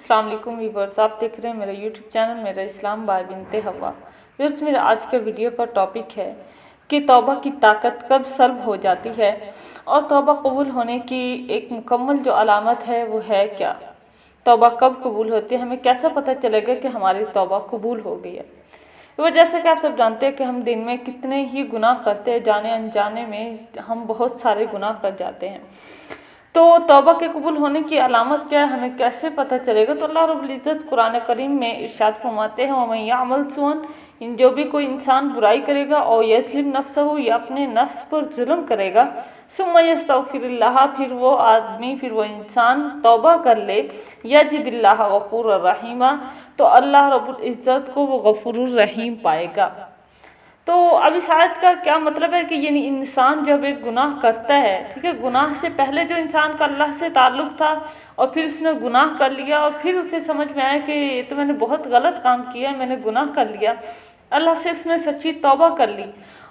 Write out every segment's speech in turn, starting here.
अस्सलाम वालेकुम व्यूअर्स, आप देख रहे हैं मेरा यूट्यूब चैनल मेरा इस्लाम बाय बिनते हवा। व्यूअर्स, मेरा आज का वीडियो का टॉपिक है कि तौबा की ताकत कब सल्ब हो जाती है और तौबा कबूल होने की एक मुकम्मल जो अलामत है वो है क्या। तौबा कब कबूल होती है, हमें कैसे पता चलेगा कि हमारी तौबा कबूल हो गई है। वो जैसे कि आप सब जानते हैं कि हम दिन में कितने ही गुनाह करते हैं, जाने अनजाने में हम बहुत सारे गुनाह कर जाते हैं। तो तौबा के कबूल होने की अलामत क्या है, हमें कैसे पता चलेगा। तो अल्लाह रब्बुल इज़्ज़त कुरान करीम में इरशाद फरमाते हैं, वमन याअमल सुअन, जो भी कोई इंसान बुराई करेगा और यज़लिम नफ्सहु, या अपने नफ्स पर जुल्म करेगा, सुम्मा यस्तगफिरुल्लाह, फिर वो आदमी फिर वो इंसान तौबा कर ले, यजिदिल्लाह गफूर रहीमा, तो अल्लाह रब्बुल इज़्ज़त को वो गफूर रहीम पाएगा। तो अब इस आयत का क्या मतलब है कि यानी इंसान जब एक गुनाह करता है, ठीक है, गुनाह से पहले जो इंसान का अल्लाह से ताल्लुक़ था और फिर उसने गुनाह कर लिया और फिर उसे समझ में आया कि ये तो मैंने बहुत गलत काम किया है, मैंने गुनाह कर लिया, अल्लाह से उसने सच्ची तौबा कर ली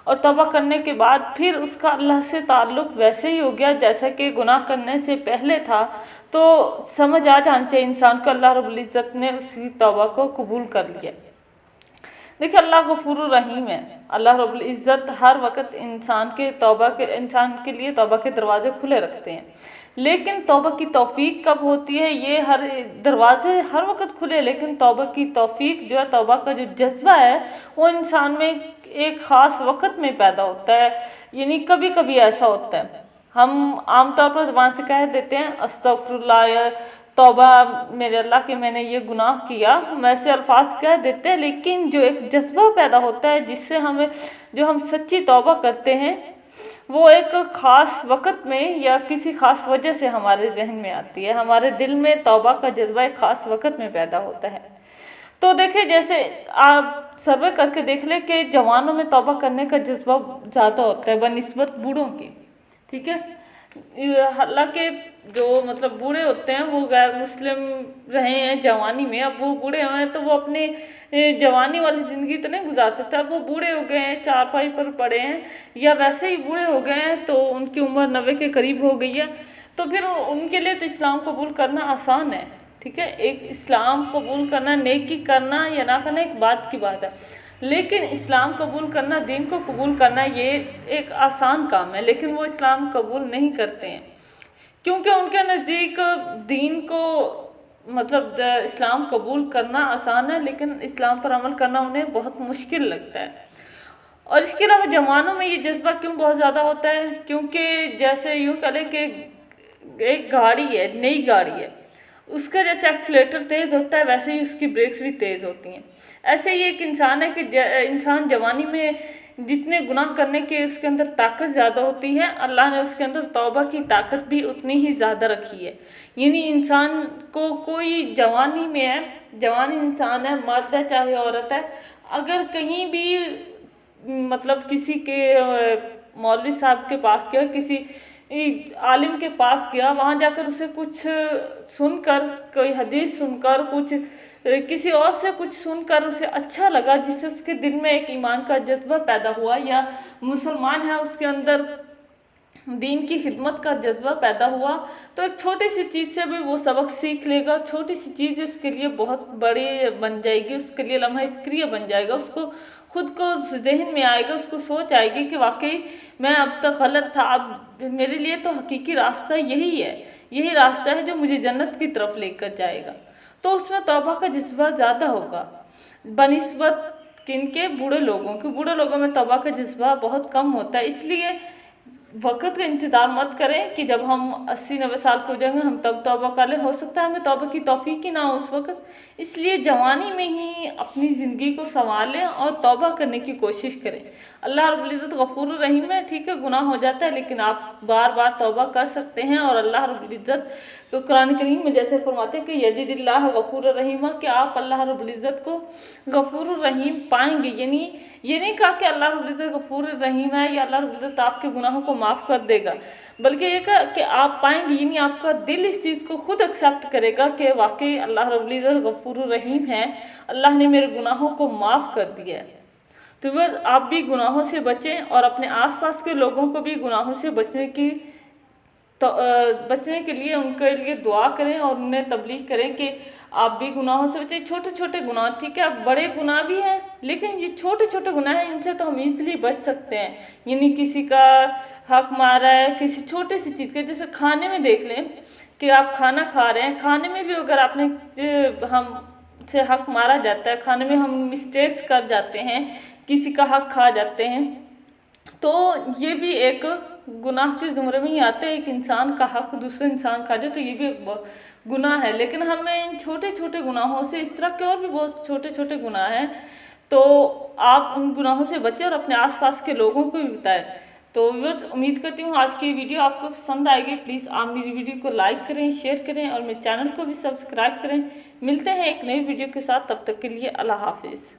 और तौबा करने के बाद फिर उसका अल्लाह से ताल्लुक़ वैसे ही हो गया जैसा कि गुनाह करने से पहले था। तो समझ आ जाना चाहिए इंसान को अल्लाह रब्बुल इज़्ज़त ने उसकी तौबा को कबूल कर लिया। देखिए, अल्लाह गफूर रहीम है। अल्लाह रब्बुल इज़्ज़त हर वक्त इंसान के लिए तौबा के दरवाजे खुले रखते हैं, लेकिन तौबा की तौफीक कब होती है, ये हर दरवाजे हर वक्त खुले, लेकिन तौबा की तौफीक जो है, तौबा का जो जज्बा है वो इंसान में एक ख़ास वक्त में पैदा होता है। यानी कभी कभी ऐसा होता है, हम आमतौर पर ज़बान से कह देते हैं अस्तगफिरुल्लाह या तौबा मेरे अल्लाह के मैंने ये गुनाह किया, वैसे अल्फाज कह देते हैं, लेकिन जो एक जज्बा पैदा होता है जिससे हम सच्ची तौबा करते हैं, वो एक ख़ास वक़्त में या किसी ख़ास वजह से हमारे जहन में आती है। हमारे दिल में तौबा का जज्बा एक ख़ास वक़्त में पैदा होता है। तो देखिए, जैसे आप सर्वे करके देख लें कि जवानों में तौबा करने का जज्बा ज़्यादा होता है बनिस्बत बूढ़ों की, ठीक है। हालांकि जो मतलब बूढ़े होते हैं वो गैर मुस्लिम रहे हैं जवानी में, अब वो बूढ़े हुए हैं तो वो अपने जवानी वाली ज़िंदगी तो नहीं गुजार सकते। अब वो बूढ़े हो गए हैं, चारपाई पर पड़े हैं, या वैसे ही बूढ़े हो गए हैं तो उनकी उम्र 90 के करीब हो गई है, तो फिर उनके लिए तो इस्लाम कबूल करना आसान है, ठीक है। एक इस्लाम कबूल करना, नेकी करना या ना करना एक बात की बात है, लेकिन इस्लाम कबूल करना, दीन को कबूल करना, ये एक आसान काम है, लेकिन वो इस्लाम कबूल नहीं करते हैं क्योंकि उनके नज़दीक दीन को मतलब इस्लाम कबूल करना आसान है, लेकिन इस्लाम पर अमल करना उन्हें बहुत मुश्किल लगता है। और इसके अलावा जवानों में ये जज्बा क्यों बहुत ज़्यादा होता है, क्योंकि जैसे यूँ करें कि एक गाड़ी है, नई गाड़ी है, उसका जैसे एक्सीलेटर तेज़ होता है वैसे ही उसकी ब्रेक्स भी तेज़ होती हैं। ऐसे ही एक इंसान है कि इंसान जवानी में जितने गुनाह करने के उसके अंदर ताकत ज़्यादा होती है, अल्लाह ने उसके अंदर तौबा की ताकत भी उतनी ही ज़्यादा रखी है। यानी इंसान को कोई जवानी में है, जवान इंसान है, मर्द है चाहे औरत है, अगर कहीं भी मतलब किसी के मौलवी साहब के पास गया, किसी आलिम के पास गया, वहाँ जाकर उसे कुछ सुनकर, कोई हदीस सुनकर, कुछ किसी और से कुछ सुनकर उसे अच्छा लगा, जिससे उसके दिल में एक ईमान का जज्बा पैदा हुआ, या मुसलमान है उसके अंदर दीन की खिदमत का जज्बा पैदा हुआ, तो एक छोटी सी चीज़ से भी वो सबक सीख लेगा। छोटी सी चीज़ उसके लिए बहुत बड़ी बन जाएगी, उसके लिए लम्हा फिक्रिया बन जाएगा, उसको खुद को जहन में आएगा, उसको सोच आएगी कि वाकई मैं अब तक गलत था, अब मेरे लिए तो हकीकी रास्ता यही है, यही रास्ता है जो मुझे जन्नत की तरफ लेकर जाएगा। तो उसमें तौबा का जज्बा ज़्यादा होगा बनिस्बत किनके, बूढ़े लोगों के। बूढ़े लोगों में तौबा का जज्बा बहुत कम होता है, इसलिए वक़्त का इंतज़ार मत करें कि जब हम 80-90 साल के हो जाएंगे हम तब तौबा कर लें। हो सकता है हमें तौबा की तौफीक ही ना हो उस वक़्त, इसलिए जवानी में ही अपनी ज़िंदगी को संवार लें और तौबा करने की कोशिश करें। अल्लाह रब्बुल इज़्ज़त गफूर रहीम है, ठीक है, गुनाह हो जाता है लेकिन आप बार बार तौबा कर सकते हैं। और अल्लाह रब्बुल इज़्ज़त तो कुरान करीम में जैसे फरमाते हैं कि यजिदिल्लाह गफूर रहीमा, कि आप अल्लाह रब्बुल इज़्ज़त को गफूर रहीम पाएंगे। यानी ये नहीं कहा कि अल्लाह रब्बुल इज़्ज़त गफूर रहीम है या अल्लाह रब्बुल इज़्ज़त आपके गुनाहों को माफ़ कर देगा, बल्कि ये कहा कि आप पाएंगे, यानी आपका दिल इस चीज़ को खुद एक्सेप्ट करेगा कि वाकई अल्लाह रब्बुल इज़्ज़त गफूर रहीम है, अल्लाह ने मेरे गुनाहों को माफ़ कर दिया है। तो बस आप भी गुनाहों से बचें और अपने आसपास के लोगों को भी गुनाहों से बचने की तो बचने के लिए उनके लिए दुआ करें और उन्हें तबलीग करें कि आप भी गुनाहों से बचें। छोटे छोटे गुनाह, ठीक है, बड़े गुनाह भी हैं, लेकिन ये छोटे छोटे गुनाह हैं, इनसे तो हम इजीली बच सकते हैं। यानी किसी का हक मारा है किसी छोटे सी चीज़ के, जैसे खाने में देख लें कि आप खाना खा रहे हैं, खाने में भी अगर आपने हम से हक मारा जाता है, खाने में हम मिस्टेक्स कर जाते हैं, किसी का हक खा जाते हैं, तो ये भी एक गुनाह के ज़ुमरे में ही आते हैं। एक इंसान का हक दूसरे इंसान खा जाए तो ये भी एक गुनाह है। लेकिन हमें इन छोटे छोटे गुनाहों से, इस तरह के और भी बहुत छोटे छोटे गुनाह हैं, तो आप उन गुनाहों से बचें और अपने आसपास के लोगों को भी बताएं। तो व्यूअर्स, उम्मीद करती हूँ आज की वीडियो आपको पसंद आएगी। प्लीज़ आप मेरी वीडियो को लाइक करें, शेयर करें और मेरे चैनल को भी सब्सक्राइब करें। मिलते हैं एक नई वीडियो के साथ, तब तक के लिए अल्लाह हाफिज़।